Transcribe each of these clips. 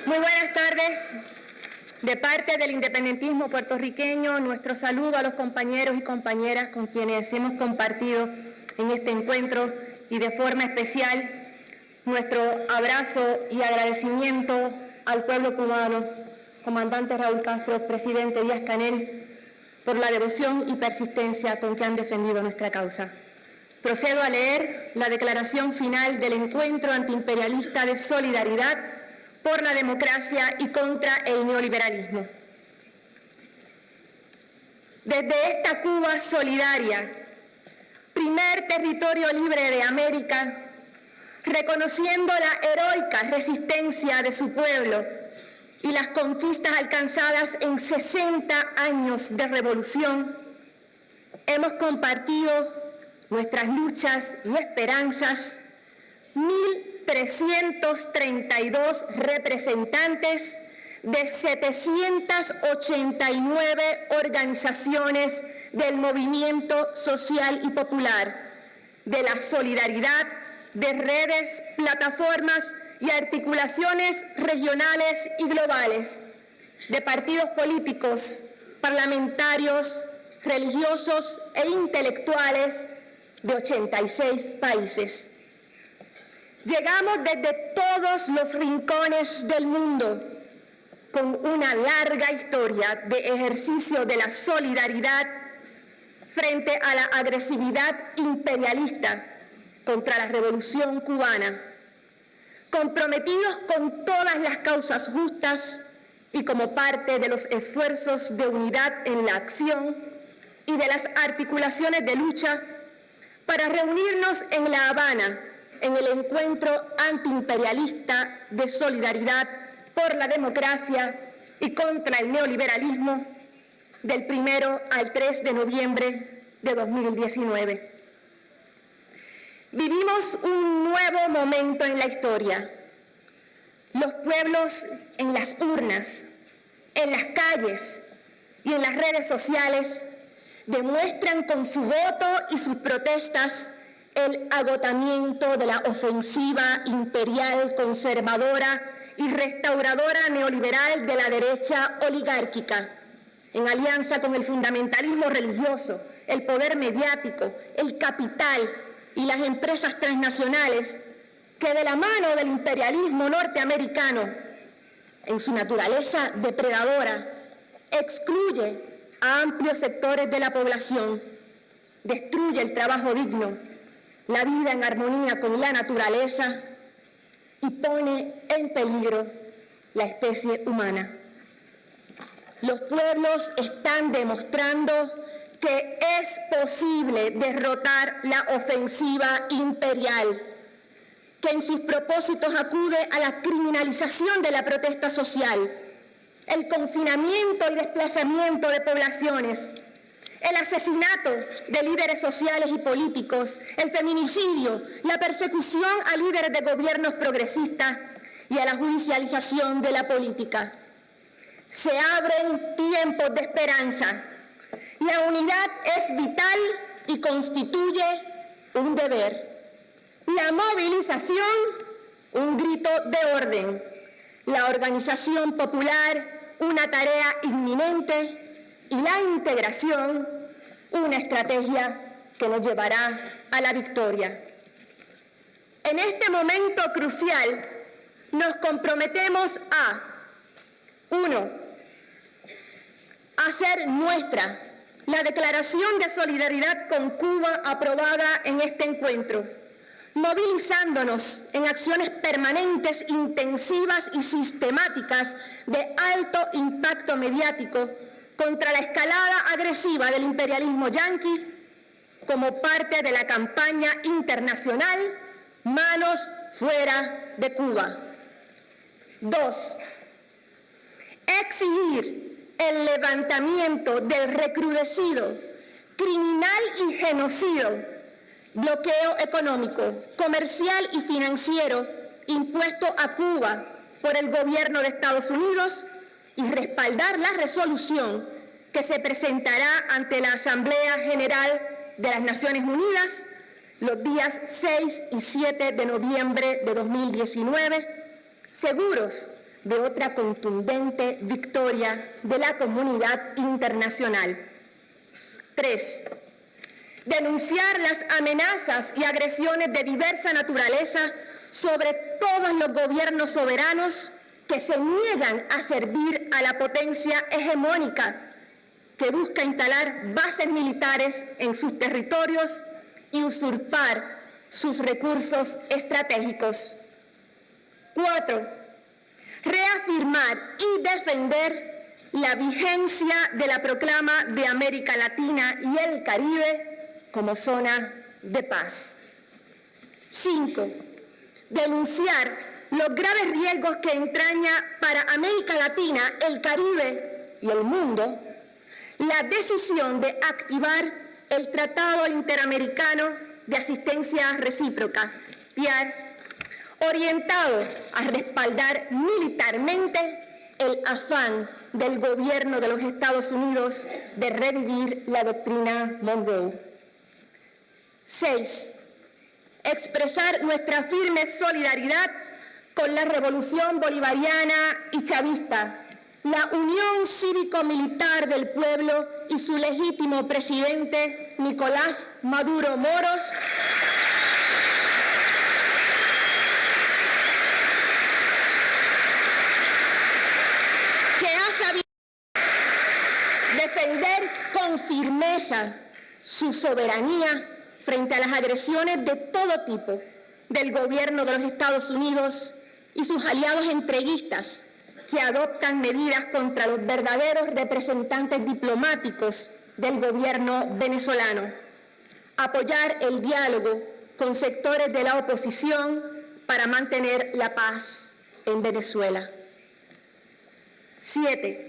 Muy buenas tardes. De parte del independentismo puertorriqueño, nuestro saludo a los compañeros y compañeras con quienes hemos compartido en este encuentro y de forma especial nuestro abrazo y agradecimiento al pueblo cubano, comandante Raúl Castro, presidente Díaz-Canel, por la devoción y persistencia con que han defendido nuestra causa. Procedo a leer la declaración final del Encuentro Antiimperialista de Solidaridad por la Democracia y contra el Neoliberalismo. Desde esta Cuba solidaria, primer territorio libre de América, reconociendo la heroica resistencia de su pueblo y las conquistas alcanzadas en 60 años de revolución, hemos compartido nuestras luchas y esperanzas, 1.332 representantes de 789 organizaciones del movimiento social y popular, de la solidaridad, de redes, plataformas y articulaciones regionales y globales, de partidos políticos, parlamentarios, religiosos e intelectuales de 86 países. Llegamos desde todos los rincones del mundo con una larga historia de ejercicio de la solidaridad frente a la agresividad imperialista contra la Revolución Cubana, comprometidos con todas las causas justas y como parte de los esfuerzos de unidad en la acción y de las articulaciones de lucha para reunirnos en La Habana en el Encuentro Antiimperialista de Solidaridad por la Democracia y contra el Neoliberalismo del 1 al 3 de noviembre de 2019. Vivimos un nuevo momento en la historia. Los pueblos en las urnas, en las calles y en las redes sociales demuestran con su voto y sus protestas el agotamiento de la ofensiva imperial, conservadora y restauradora neoliberal de la derecha oligárquica, en alianza con el fundamentalismo religioso, el poder mediático, el capital y las empresas transnacionales que de la mano del imperialismo norteamericano, en su naturaleza depredadora, excluye a amplios sectores de la población, destruye el trabajo digno, la vida en armonía con la naturaleza y pone en peligro la especie humana. Los pueblos están demostrando que es posible derrotar la ofensiva imperial, que en sus propósitos acude a la criminalización de la protesta social, el confinamiento y desplazamiento de poblaciones, el asesinato de líderes sociales y políticos, el feminicidio, la persecución a líderes de gobiernos progresistas y a la judicialización de la política. Se abren tiempos de esperanza. La unidad es vital y constituye un deber. La movilización, un grito de orden. La organización popular, una tarea inminente, y la integración, una estrategia que nos llevará a la victoria. En este momento crucial, nos comprometemos a, 1, hacer nuestra la declaración de solidaridad con Cuba aprobada en este encuentro, movilizándonos en acciones permanentes, intensivas y sistemáticas de alto impacto mediático contra la escalada agresiva del imperialismo yanqui como parte de la campaña internacional Manos Fuera de Cuba. 2. Exigir el levantamiento del recrudecido, criminal y genocido bloqueo económico, comercial y financiero impuesto a Cuba por el gobierno de Estados Unidos y respaldar la resolución que se presentará ante la Asamblea General de las Naciones Unidas los días 6 y 7 de noviembre de 2019, seguros de otra contundente victoria de la comunidad internacional. 3. Denunciar las amenazas y agresiones de diversa naturaleza sobre todos los gobiernos soberanos que se niegan a servir a la potencia hegemónica que busca instalar bases militares en sus territorios y usurpar sus recursos estratégicos. 4. Reafirmar y defender la vigencia de la proclama de América Latina y el Caribe como zona de paz. 5. Denunciar los graves riesgos que entraña para América Latina, el Caribe y el mundo la decisión de activar el Tratado Interamericano de Asistencia Recíproca, TIAR, orientado a respaldar militarmente el afán del gobierno de los Estados Unidos de revivir la doctrina Monroe. 6. Expresar nuestra firme solidaridad con la revolución bolivariana y chavista, la unión cívico-militar del pueblo y su legítimo presidente Nicolás Maduro Moros, que ha sabido defender con firmeza su soberanía frente a las agresiones de todo tipo del gobierno de los Estados Unidos y sus aliados entreguistas que adoptan medidas contra los verdaderos representantes diplomáticos del gobierno venezolano. Apoyar el diálogo con sectores de la oposición para mantener la paz en Venezuela. 7.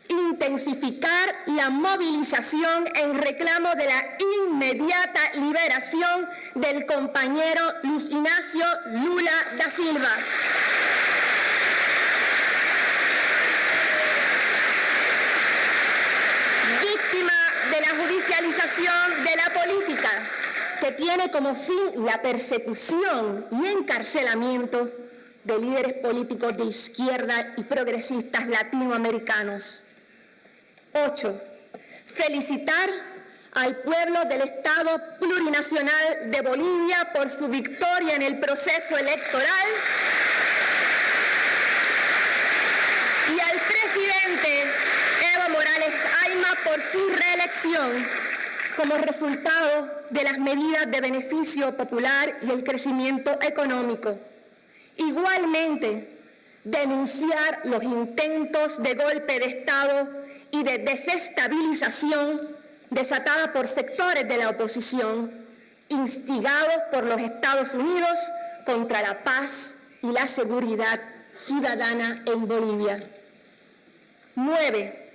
Intensificar la movilización en reclamo de la inmediata liberación del compañero Luis Ignacio Lula da Silva. Víctima de la judicialización de la política, que tiene como fin la persecución y encarcelamiento de líderes políticos de izquierda y progresistas latinoamericanos. 8. Felicitar al pueblo del Estado Plurinacional de Bolivia por su victoria en el proceso electoral y al presidente Evo Morales Ayma por su reelección como resultado de las medidas de beneficio popular y el crecimiento económico. Igualmente, denunciar los intentos de golpe de Estado y de desestabilización desatada por sectores de la oposición, instigados por los Estados Unidos contra la paz y la seguridad ciudadana en Bolivia. 9.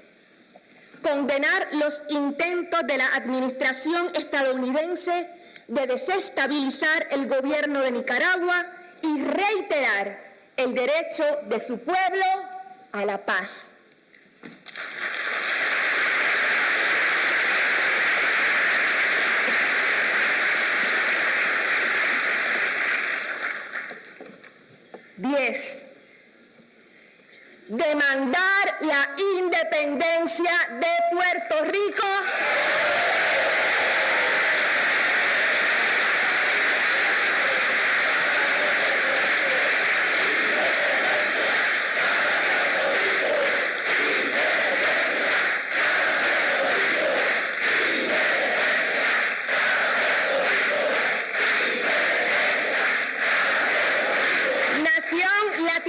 Condenar los intentos de la administración estadounidense de desestabilizar el gobierno de Nicaragua y reiterar el derecho de su pueblo a la paz. Demandar la independencia de Puerto Rico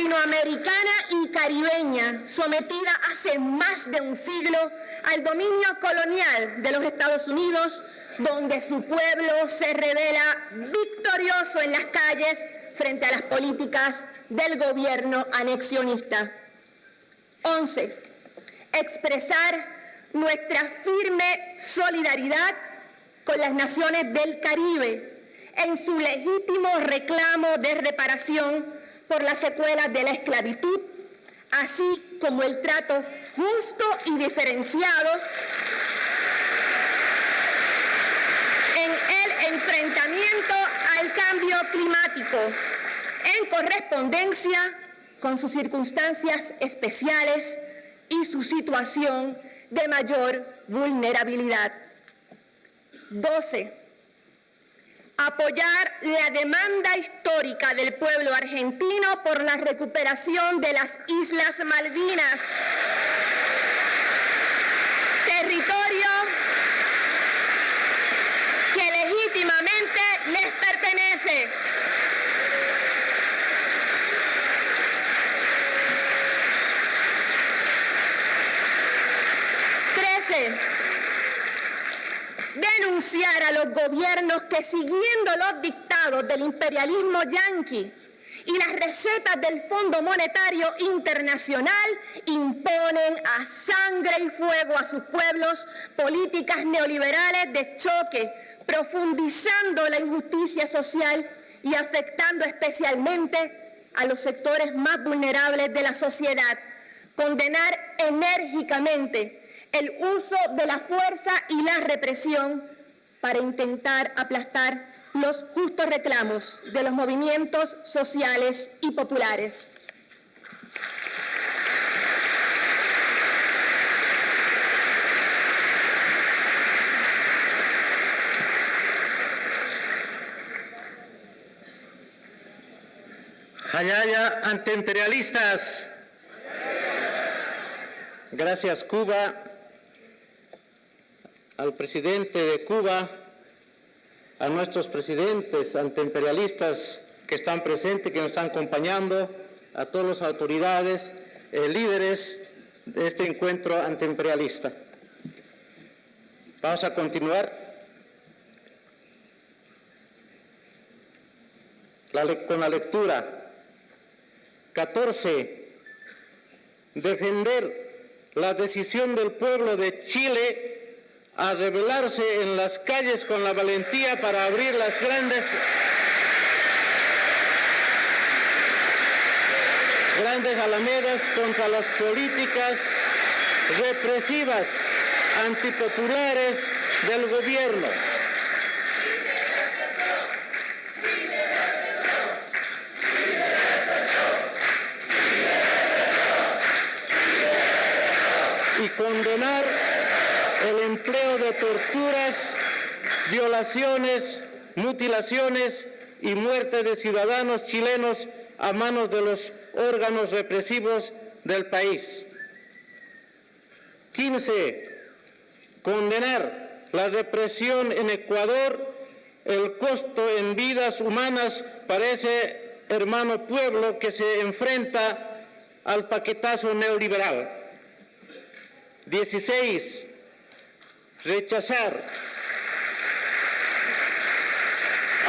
latinoamericana y caribeña, sometida hace más de un siglo al dominio colonial de los Estados Unidos, donde su pueblo se revela victorioso en las calles frente a las políticas del gobierno anexionista. 11. Expresar nuestra firme solidaridad con las naciones del Caribe en su legítimo reclamo de reparación por las secuelas de la esclavitud, así como el trato justo y diferenciado en el enfrentamiento al cambio climático, en correspondencia con sus circunstancias especiales y su situación de mayor vulnerabilidad. 12. Apoyar la demanda histórica del pueblo argentino por la recuperación de las Islas Malvinas, territorio que legítimamente les pertenece. 13. Denunciar a los gobiernos que, siguiendo los dictados del imperialismo yanqui y las recetas del Fondo Monetario Internacional, imponen a sangre y fuego a sus pueblos políticas neoliberales de choque, profundizando la injusticia social y afectando especialmente a los sectores más vulnerables de la sociedad. Condenar enérgicamente el uso de la fuerza y la represión para intentar aplastar los justos reclamos de los movimientos sociales y populares. Hayaya antiimperialistas. Gracias, Cuba. Al presidente de Cuba, a nuestros presidentes antiimperialistas que están presentes, que nos están acompañando, a todas las autoridades, líderes de este encuentro antiimperialista. Vamos a continuar con la lectura. 14. Defender la decisión del pueblo de Chile a rebelarse en las calles con la valentía para abrir las grandes alamedas contra las políticas represivas, antipopulares del gobierno. Y condenar el empleo de torturas, violaciones, mutilaciones y muerte de ciudadanos chilenos a manos de los órganos represivos del país. 15. Condenar la represión en Ecuador, el costo en vidas humanas para ese hermano pueblo que se enfrenta al paquetazo neoliberal. 16. Rechazar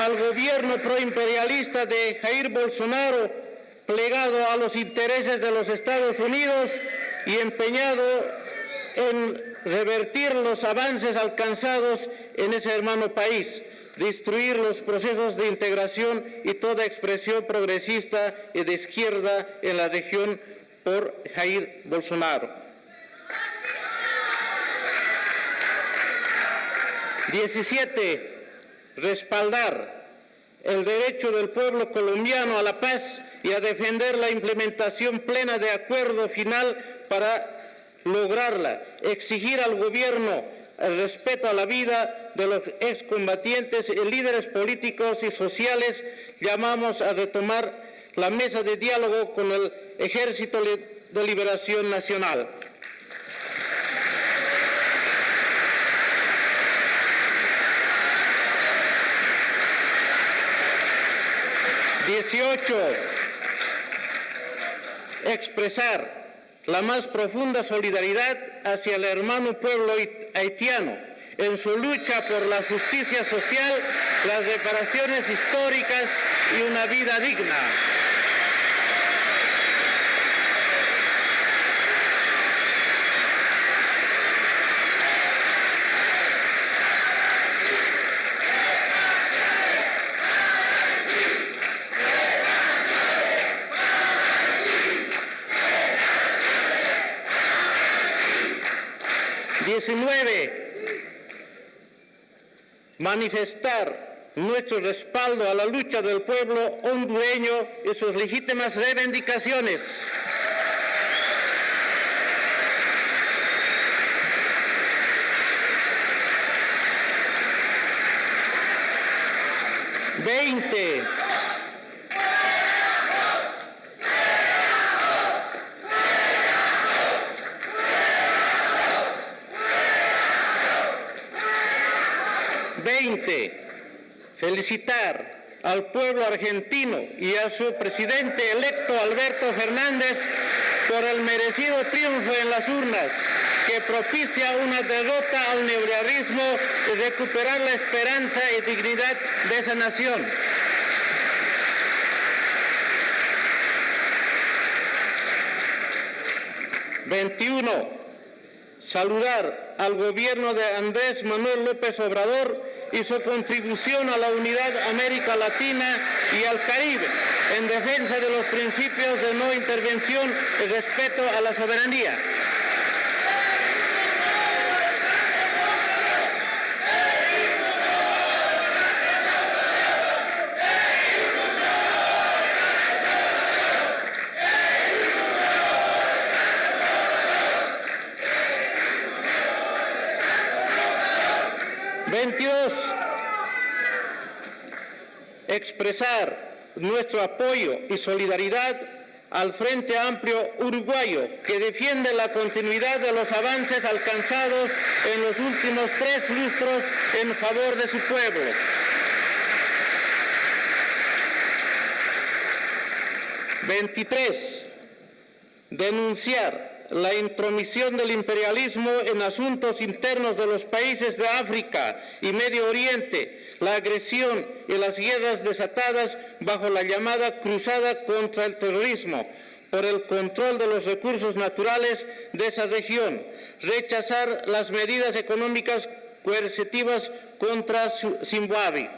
al gobierno proimperialista de Jair Bolsonaro, plegado a los intereses de los Estados Unidos y empeñado en revertir los avances alcanzados en ese hermano país, destruir los procesos de integración y toda expresión progresista y de izquierda en la región por Jair Bolsonaro. 17. Respaldar el derecho del pueblo colombiano a la paz y a defender la implementación plena de acuerdo final para lograrla. Exigir al gobierno el respeto a la vida de los excombatientes y líderes políticos y sociales. Llamamos a retomar la mesa de diálogo con el Ejército de Liberación Nacional. 18. Expresar la más profunda solidaridad hacia el hermano pueblo haitiano en su lucha por la justicia social, las reparaciones históricas y una vida digna. 19. Manifestar nuestro respaldo a la lucha del pueblo hondureño y sus legítimas reivindicaciones. Felicitar al pueblo argentino y a su presidente electo Alberto Fernández por el merecido triunfo en las urnas, que propicia una derrota al neoliberalismo y recuperar la esperanza y dignidad de esa nación. Saludar al gobierno de Andrés Manuel López Obrador y su contribución a la unidad América Latina y al Caribe en defensa de los principios de no intervención y respeto a la soberanía. Expresar nuestro apoyo y solidaridad al Frente Amplio Uruguayo, que defiende la continuidad de los avances alcanzados en los últimos 3 lustros en favor de su pueblo. Denunciar la intromisión del imperialismo en asuntos internos de los países de África y Medio Oriente, la agresión y las guerras desatadas bajo la llamada cruzada contra el terrorismo por el control de los recursos naturales de esa región, rechazar las medidas económicas coercitivas contra Zimbabue.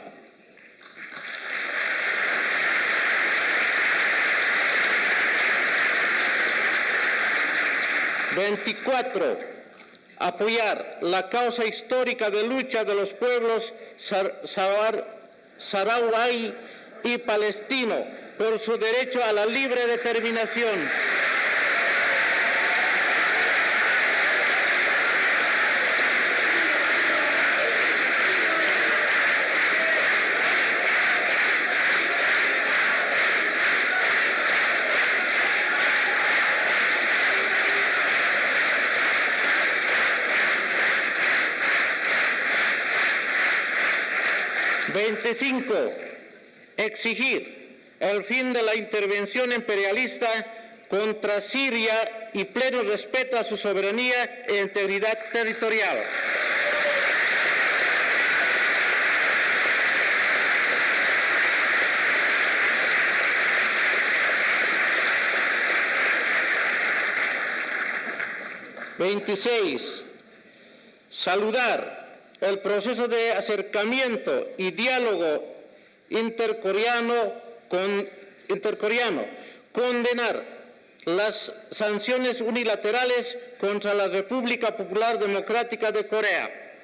Apoyar la causa histórica de lucha de los pueblos saharaui y palestino por su derecho a la libre determinación. Exigir el fin de la intervención imperialista contra Siria y pleno respeto a su soberanía e integridad territorial. Saludar el proceso de acercamiento y diálogo intercoreano, condenar las sanciones unilaterales contra la República Popular Democrática de Corea.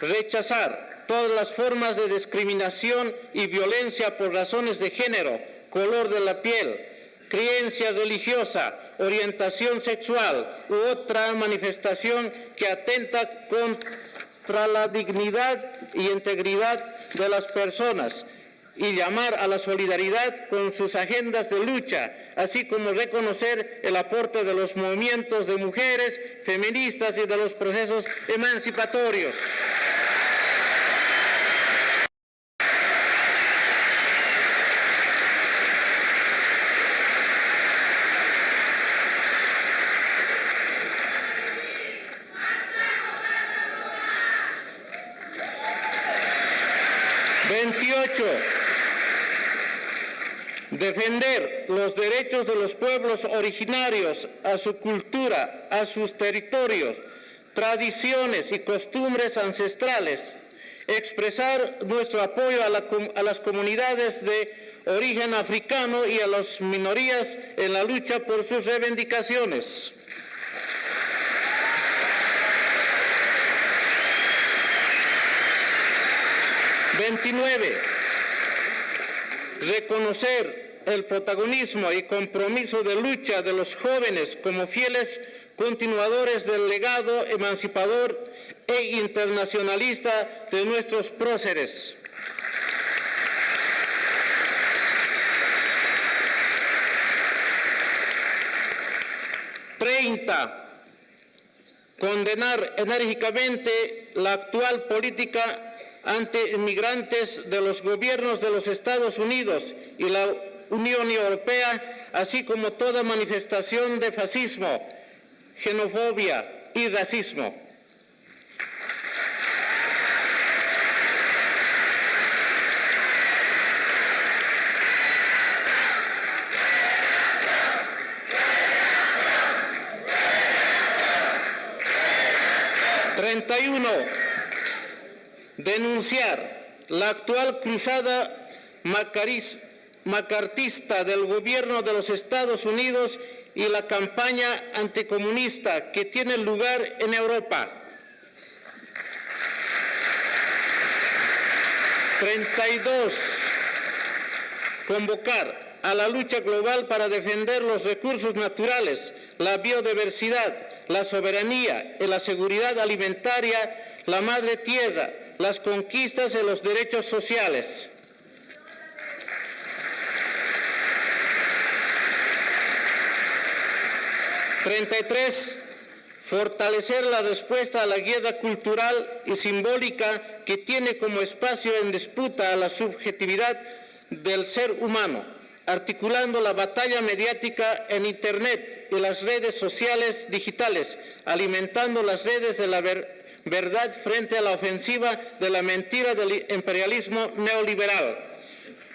Rechazar todas las formas de discriminación y violencia por razones de género, color de la piel, creencia religiosa, orientación sexual u otra manifestación que atenta contra la dignidad y integridad de las personas, y llamar a la solidaridad con sus agendas de lucha, así como reconocer el aporte de los movimientos de mujeres, feministas y de los procesos emancipatorios. Defender los derechos de los pueblos originarios a su cultura, a sus territorios, tradiciones y costumbres ancestrales. Expresar nuestro apoyo a las comunidades de origen africano y a las minorías en la lucha por sus reivindicaciones. Reconocer el protagonismo y compromiso de lucha de los jóvenes como fieles continuadores del legado emancipador e internacionalista de nuestros próceres. 30. Condenar enérgicamente la actual política anti-inmigrantes de los gobiernos de los Estados Unidos y la Unión Europea, así como toda manifestación de fascismo, xenofobia y racismo. Denunciar la actual cruzada macartista del gobierno de los Estados Unidos y la campaña anticomunista que tiene lugar en Europa. 32. Convocar a la lucha global para defender los recursos naturales, la biodiversidad, la soberanía y la seguridad alimentaria, la madre tierra, las conquistas y los derechos sociales. 33. Fortalecer la respuesta a la guerra cultural y simbólica que tiene como espacio en disputa a la subjetividad del ser humano, articulando la batalla mediática en Internet y las redes sociales digitales, alimentando las redes de la verdad frente a la ofensiva de la mentira del imperialismo neoliberal.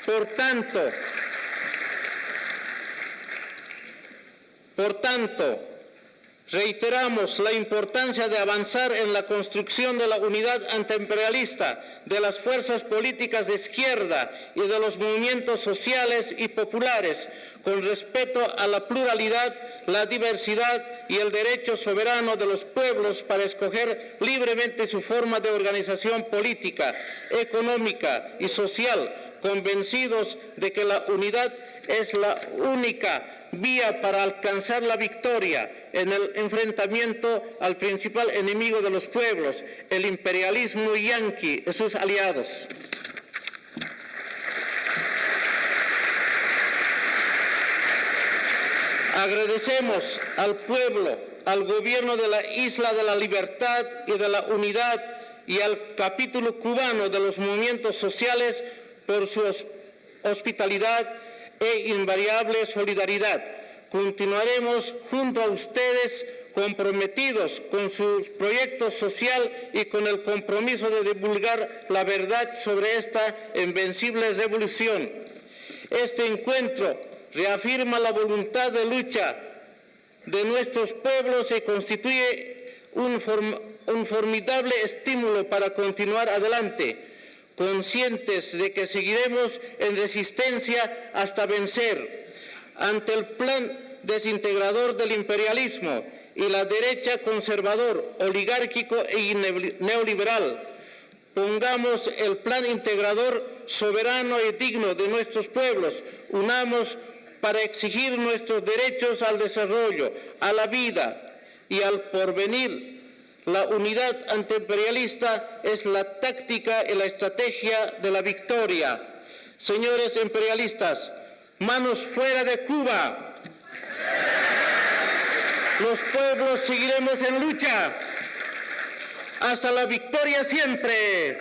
Por tanto, reiteramos la importancia de avanzar en la construcción de la unidad antiimperialista de las fuerzas políticas de izquierda y de los movimientos sociales y populares, con respeto a la pluralidad, la diversidad y el derecho soberano de los pueblos para escoger libremente su forma de organización política, económica y social, convencidos de que la unidad es la única vía para alcanzar la victoria en el enfrentamiento al principal enemigo de los pueblos, el imperialismo yanqui y sus aliados. Agradecemos al pueblo, al gobierno de la Isla de la Libertad y de la Unidad y al capítulo cubano de los movimientos sociales por su hospitalidad e invariable solidaridad. Continuaremos junto a ustedes comprometidos con su proyecto social y con el compromiso de divulgar la verdad sobre esta invencible revolución. Este encuentro reafirma la voluntad de lucha de nuestros pueblos y constituye un formidable estímulo para continuar adelante, conscientes de que seguiremos en resistencia hasta vencer ante el plan desintegrador del imperialismo y la derecha conservador, oligárquico y neoliberal. Pongamos el plan integrador soberano y digno de nuestros pueblos, unamos para exigir nuestros derechos al desarrollo, a la vida y al porvenir. La unidad antiimperialista es la táctica y la estrategia de la victoria. Señores imperialistas, manos fuera de Cuba. Los pueblos seguiremos en lucha. Hasta la victoria siempre.